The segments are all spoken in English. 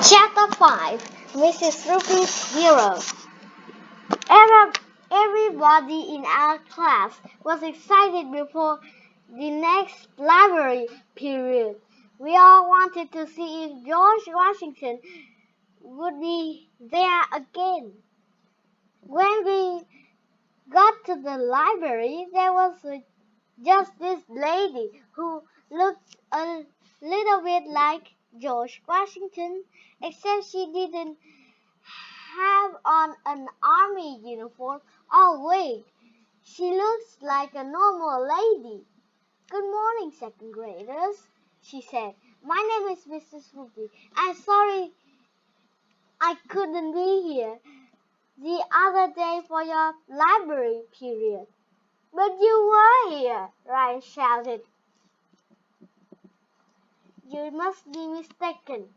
Chapter 5 Mrs. Roopy's Hero. Everybody in our class was excited before the next library period. We all wanted to see if George Washington would be there again. When we got to the library, there was just this lady who looked a little bit like George Washington, except she didn't have on an army uniform all week. She looks like a normal lady. "Good morning, second graders," she said. "My name is Mrs. Roopy. I'm sorry I couldn't be here the other day for your library period." "But you were here," Ryan shouted. "You must be mistaken,"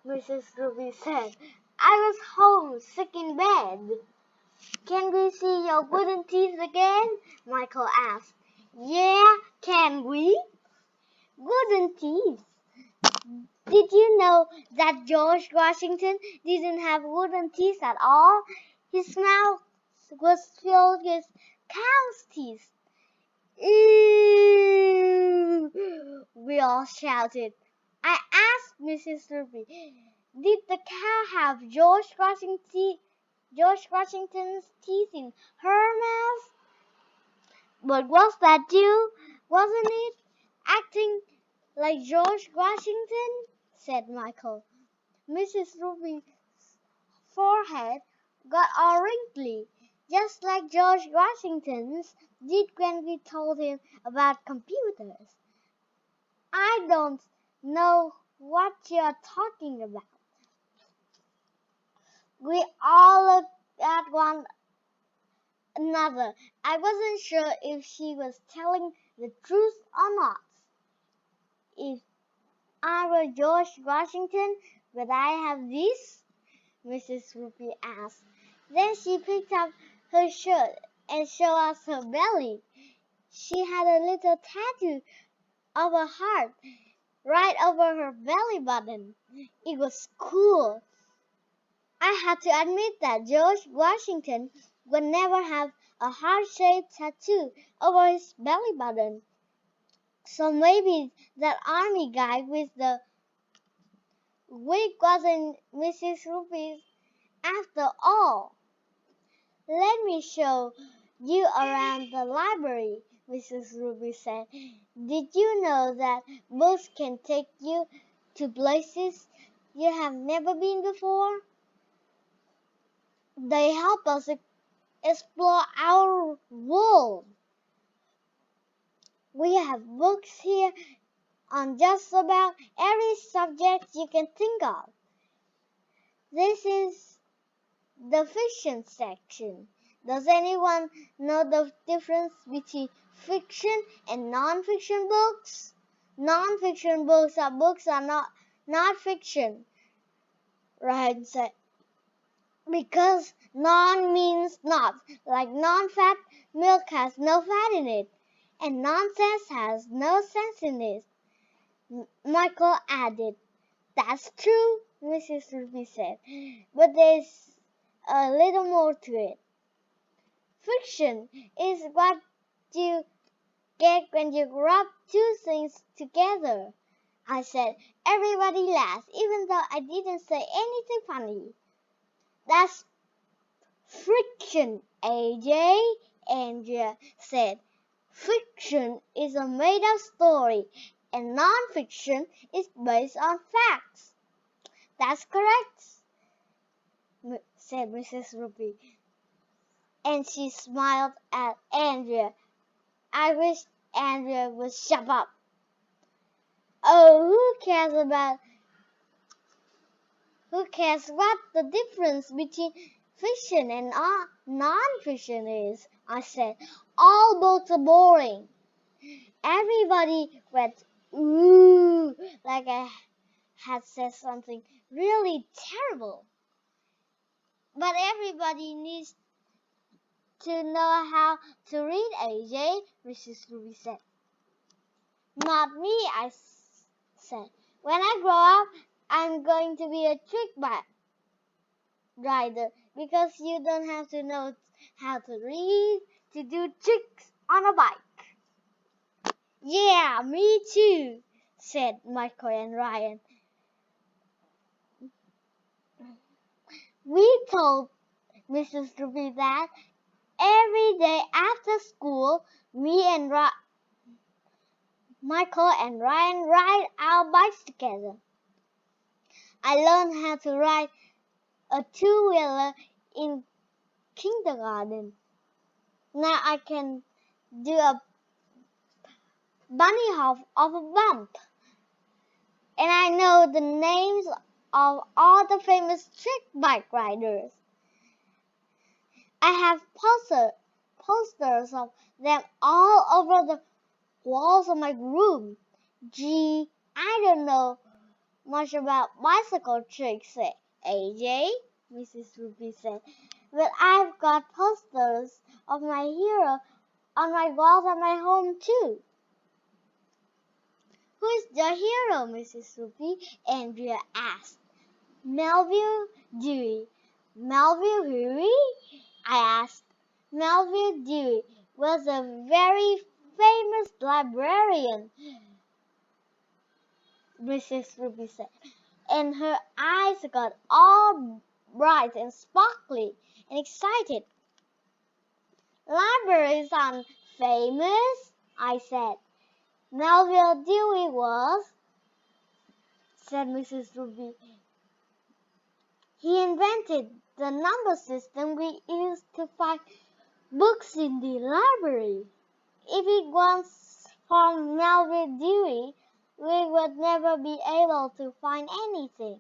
Mrs. Roopy said. "I was home, sick in bed." "Can we see your wooden teeth again?" Michael asked. "Yeah, can we?" Wooden teeth. Did you know that George Washington didn't have wooden teeth at all? His mouth was filled with cow's teeth. "Ew!" we all shouted. I asked Mrs. Loopy, "Did the cow have George Washington's teeth in her mouth?" "But was that you, wasn't it? Acting like George Washington?" said Michael. Mrs. Roopy's forehead got all wrinkly, just like George Washington's did when we told him about computers. "I don't know what you're talking about." We all looked at one another. I wasn't sure if she was telling the truth or not. "If I were George Washington, would I have this?" Mrs. Roopy asked. Then she picked up her shirt and showed us her belly. She had a little tattoo of a heart right over her belly button. It was cool. I had to admit that George Washington would never have a heart-shaped tattoo over his belly button. So maybe that army guy with the wig wasn't Mrs. Roopy after all. "Let me show you around the library," Mrs. Roopy said. "Did you know that books can take you to places you have never been before? They help us explore our world. We have books here on just about every subject you can think of." This is the fiction section. Does anyone know the difference between fiction and non-fiction books? Non-fiction books are not fiction, Ryan said. Because non means not, like non-fat milk has no fat in it, and nonsense has no sense in it. Michael added. "That's true," Mrs. Ruby said, "but there's a little more to it. Fiction is what you get when you rub two things together." I said. Everybody laughed, even though I didn't say anything funny. "That's friction, AJ," Andrea said. "Fiction is a made-up story, and non-fiction is based on facts." "That's correct," said Mrs. Roopy, and she smiled at Andrea. I wish Andrea would shut up. "Oh, who cares what the difference between fiction and non-fiction is?" I said. "All books are boring." Everybody went, "Ooh," like I had said something really terrible. "But everybody needs to know how to read, AJ," Mrs. Ruby said. "Not me," I said. "When I grow up, I'm going to be a trick bike rider because you don't have to know how to read to do tricks on a bike. Yeah, me too, said Michael and Ryan. We told Mrs. Roopy that every day after school, me and Michael and Ryan ride our bikes together. I learned how to ride a two-wheeler in kindergarten. Now I can do a bunny hop off a bump. And I know the names of all the famous trick bike riders. I have posters of them all over the walls of my room. Gee, I don't know much about bicycle tricks, AJ, Mrs. Roopy said. But I've got posters of my hero on my walls at my home too. Who is the hero, Mrs. Roopy? Andrea asked. Melville Dewey. Melville Dewey? I asked. Melville Dewey was a very famous librarian, Mrs. Roopy said, and her eyes got all bright and sparkly and excited. Libraries aren't famous, I said. Melville Dewey was, said Mrs. Roopy. He invented the number system we use to find books in the library. If it weren't for Melville Dewey, we would never be able to find anything.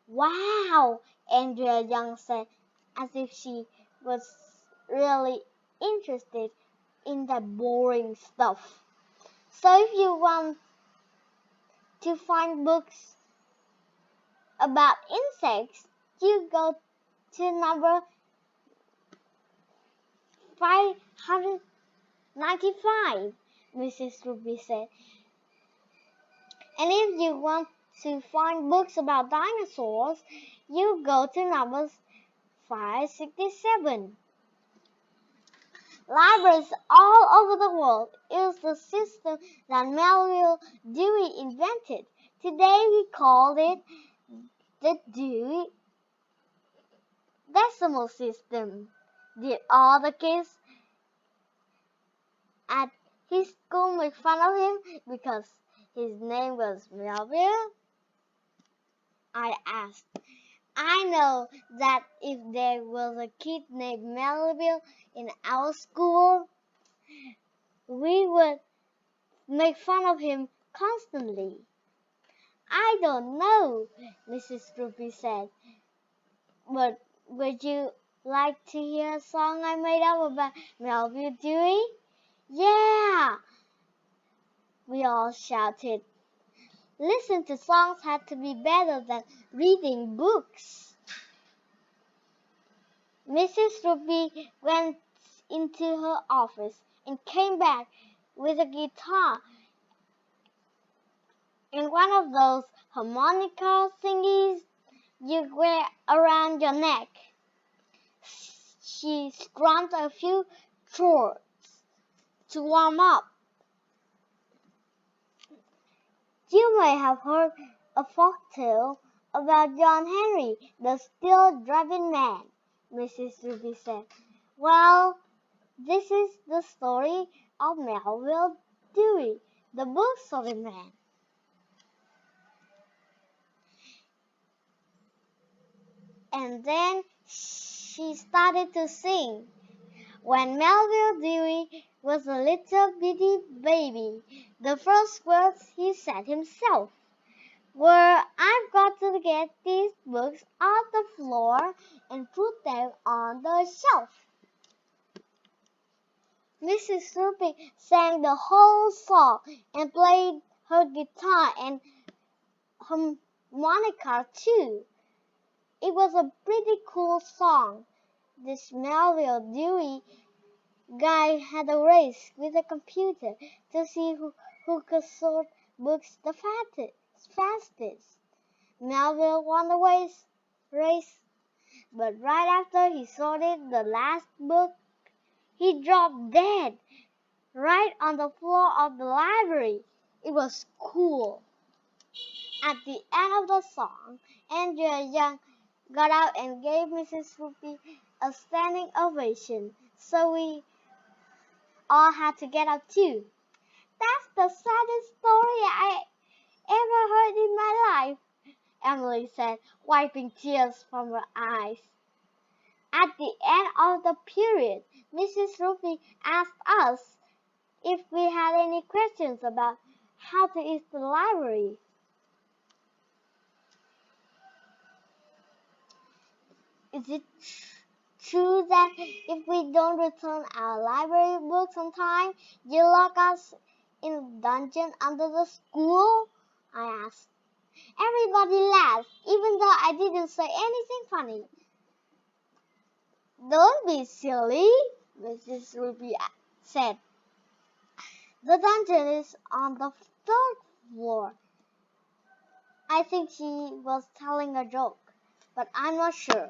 Wow, Andrea Young said, as if she was really interested in that boring stuff. So if you want to find books about insects, you go to number 595, Mrs. Roopy said. And if you want to find books about dinosaurs, you go to number 567. Libraries all over the world use the system that Melville Dewey invented. Today we call it the Dewey Decimal System. Did all the kids at his school make fun of him because his name was Melville? I asked. I know that if there was a kid named Melville in our school, we would make fun of him constantly. I don't know, Mrs. Roopy said. But would you like to hear a song I made up about Melville Dewey? Yeah! We all shouted. Listen to songs had to be better than reading books. Mrs. Roopy went into her office and came back with a guitar and one of those harmonica thingies you wear around your neck. She strummed a few chords to warm up. You may have heard a folktale about John Henry, the steel-driving man, Mrs. Roopy said. Well, this is the story of Melville Dewey, the book-solving man. And then she started to sing. When Melville Dewey was a little bitty baby, the first words he said himself were, I've got to get these books off the floor and put them on the shelf. Mrs. Roopy sang the whole song and played her guitar and harmonica too. It was a pretty cool song. This Melville Dewey guy had a race with a computer to see who could sort books the fastest. Melville won the race, but right after he sorted the last book, he dropped dead right on the floor of the library. It was cool. At the end of the song, Andrea Young got out and gave Mrs. Roopy a standing ovation, so we all had to get up too. That's the saddest story I ever heard in my life, Emily said, wiping tears from her eyes. At the end of the period, Mrs. Roopy asked us if we had any questions about how to use the library. Is it true that if we don't return our library books on time, you lock us in a dungeon under the school? I asked. Everybody laughed, even though I didn't say anything funny. Don't be silly, Mrs. Roopy said. The dungeon is on the third floor. I think she was telling a joke, but I'm not sure.